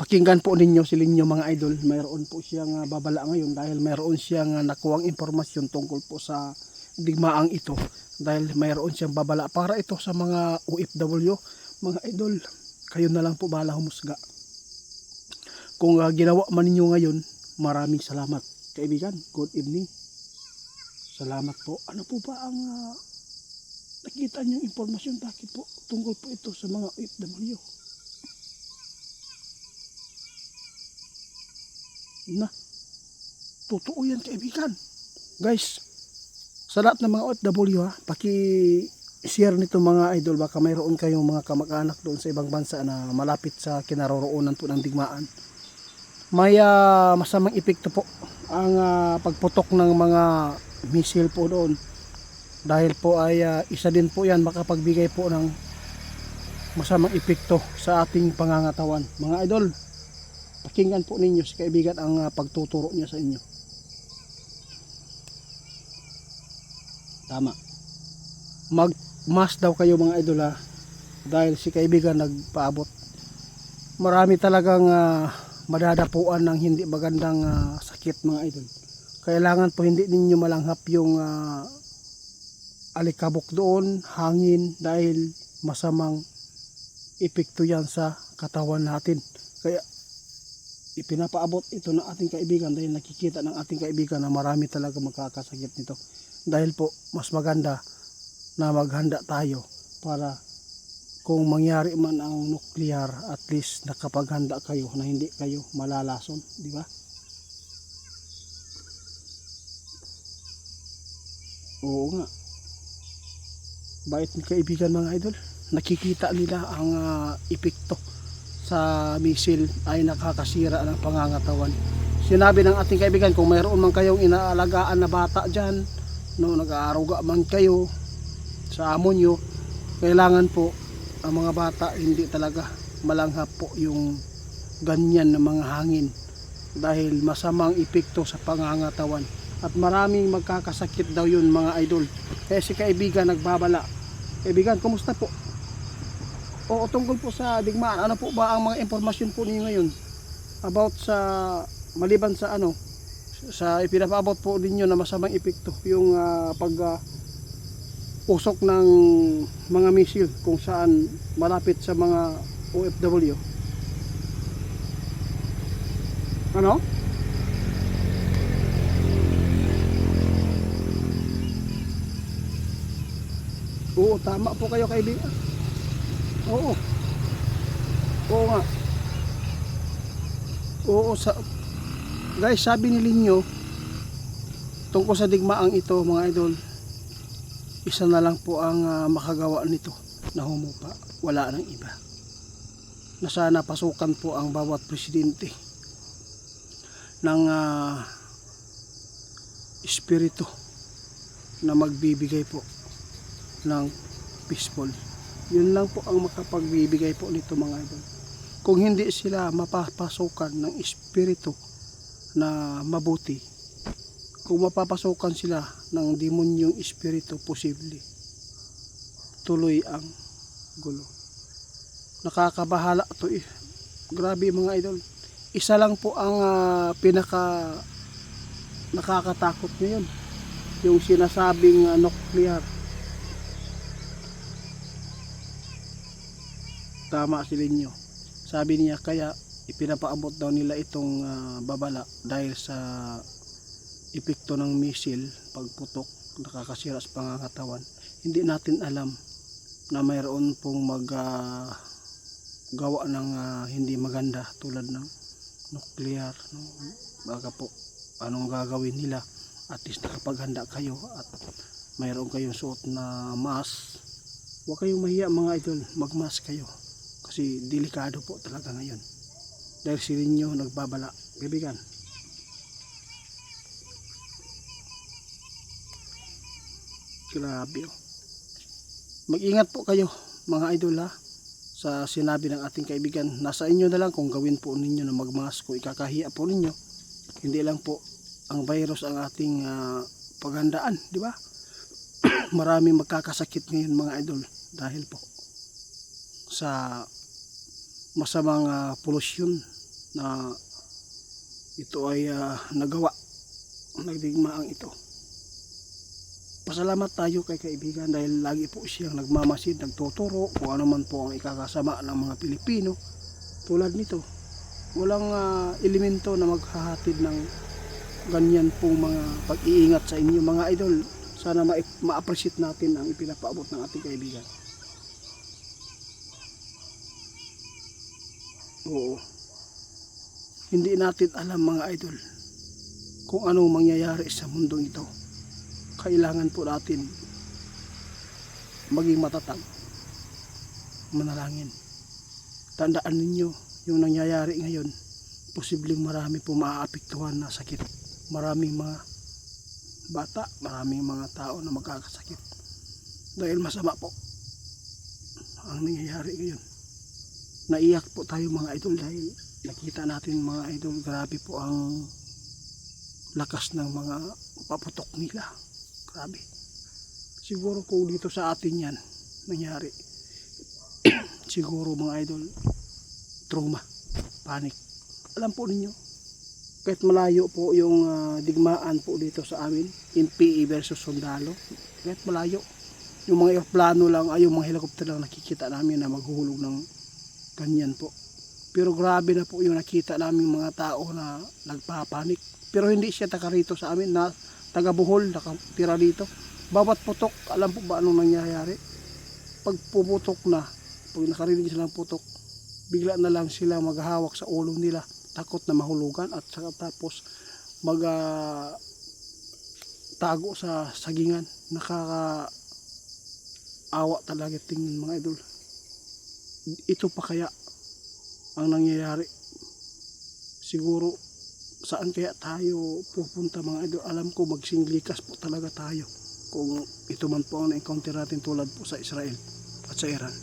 pakinggan po ninyo si Linyo mga idol. Mayroon po siyang babala ngayon dahil mayroon siyang nakuwang impormasyon tungkol po sa digmaang ito. Dahil mayroon siyang babala para ito sa mga OFW. Mga idol, kayo na lang po bahala humusga. Kung ginawa man ninyo ngayon, maraming salamat. Kaibigan, good evening. Salamat po. Ano po ba ang nakita niyong impormasyon? Bakit po tungkol po ito sa mga OFW? Na, totoo yan kaibigan. Guys, sa lahat ng mga OFW paki-share nito mga idol. Baka mayroon kayong mga kamag-anak doon sa ibang bansa na malapit sa kinaroroonan po ng digmaan. May masamang epekto po ang pagputok ng mga missile po doon. Dahil po ay isa din po yan makapagbigay po ng masamang epekto sa ating pangangatawan. Mga idol, pakinggan po ninyo si kaibigan ang pagtuturo niya sa inyo. Tama. Magmas daw kayo mga idol dahil si kaibigan nagpaabot. Marami talagang madadapuan ng hindi magandang sakit mga idol. Kailangan po hindi ninyo malanghap yung alikabok doon, hangin, dahil masamang epekto yan sa katawan natin. Kaya ipinapaabot ito ng ating kaibigan dahil nakikita ng ating kaibigan na marami talaga magkakasakit nito. Dahil po mas maganda na maghanda tayo para kung mangyari man ang nuclear, at least nakapaghanda kayo na hindi kayo malalason, di ba? Oo nga. Bait ni kaibigan mga idol. Nakikita nila ang epekto sa misil ay nakakasira ng pangangatawan. Sinabi ng ating kaibigan, kung mayroon man kayong inaalagaan na bata dyan, no, nag-aaruga man kayo sa amo nyo, kailangan po ang mga bata hindi talaga malanghap po yung ganyan na mga hangin dahil masamang epekto sa pangangatawan at maraming magkakasakit daw yun mga idol. Kaya si kaibigan nagbabala. Kaibigan, kumusta po? O tungkol po sa digmaan, ano po ba ang mga impormasyon po niyo ngayon about sa maliban sa sa ipinapaabot po ninyo na masamang epekto yung usok ng mga misil kung saan malapit sa mga OFW? Ano? Oo, tama po kayo kaibigan. Oo. Oo nga. Oo, guys, sabi ni Linyo tungkol sa digmaang ito mga idol, isa na lang po ang makagawa nito na humupa, wala nang iba. Na sana pasukan po ang bawat presidente ng espiritu na magbibigay po ng peaceful. Yun lang po ang makapagbibigay po nito mga idol. Kung hindi sila mapapasukan ng espiritu na mabuti, kung mapapasukan sila ng demonyong espiritu, posible tuloy ang gulo. Nakakabahala to Grabe mga idol. Isa lang po ang pinaka nakakatakot ngayon, yung sinasabing nuclear. Tama si Linyo. Sabi niya kaya ipinapaabot daw nila itong babala dahil sa epekto ng misil, pagputok, nakakasira sa pangangatawan. Hindi natin alam na mayroon pong gawa ng hindi maganda tulad ng nuclear, no? Baka po anong gagawin nila. At least nakapaghanda kayo at mayroon kayong suot na mask. Huwag kayong mahiya mga idol, magmask kayo kasi delikado po talaga ngayon dahil si Linyo nagbabala. Kaibigan, grabe mag-ingat po kayo mga idol sa sinabi ng ating kaibigan. Nasa inyo na lang kung gawin po ninyo na magmask, kung ikakahiya po ninyo. Hindi lang po ang virus ang ating paghandaan, di ba? Maraming magkakasakit ngayon mga idol dahil po sa masamang polusyon na ito ay nagawa, nagdigmaang ito. Pasalamat tayo kay kaibigan dahil lagi po siyang nagmamasid, nagtuturo kung ano man po ang ikakasama ng mga Pilipino. Tulad nito, walang elemento na maghahatid ng ganyan pong mga pag-iingat sa inyo mga idol. Sana ma-appreciate natin ang ipinapaabot ng ating kaibigan. Oo, hindi natin alam mga idol kung ano mangyayari sa mundong ito. Kailangan po natin maging matatag, manalangin. Tandaan ninyo, yung nangyayari ngayon, posibleng marami po maaapektuhan na sakit. Maraming mga bata, maraming mga tao na magkakasakit. Dahil masama po ang nangyayari ngayon. Naiyak po tayo mga idol dahil nakita natin mga idol, grabe po ang lakas ng mga paputok nila. Grabe. Siguro po dito sa atin yan nangyari. Siguro mga idol, trauma, panic. Alam po ninyo, kahit malayo po yung digmaan po dito sa amin, NPA versus Sundalo, kahit malayo, yung mga aeroplano lang, yung mga helicopter lang nakikita namin na maghuhulog ng ganyan po. Pero grabe na po yung nakita namin mga tao na nagpapanik. Pero hindi siya taga rito sa amin, na taga Bohol, nakatira dito. Bawat putok, alam po ba anong nangyayari? Pag puputok na, pag nakarinig sila ng putok, bigla na lang sila maghahawak sa ulo nila, takot na mahulugan, at saka tapos tago sa sagingan. Nakakaawa talaga tingin mga idol. Ito pa kaya ang nangyayari? Siguro saan kaya tayo pupunta mga idol? Alam ko magsinglikas po talaga tayo kung ito man po ang na-encounter natin tulad po sa Israel at sa Iran.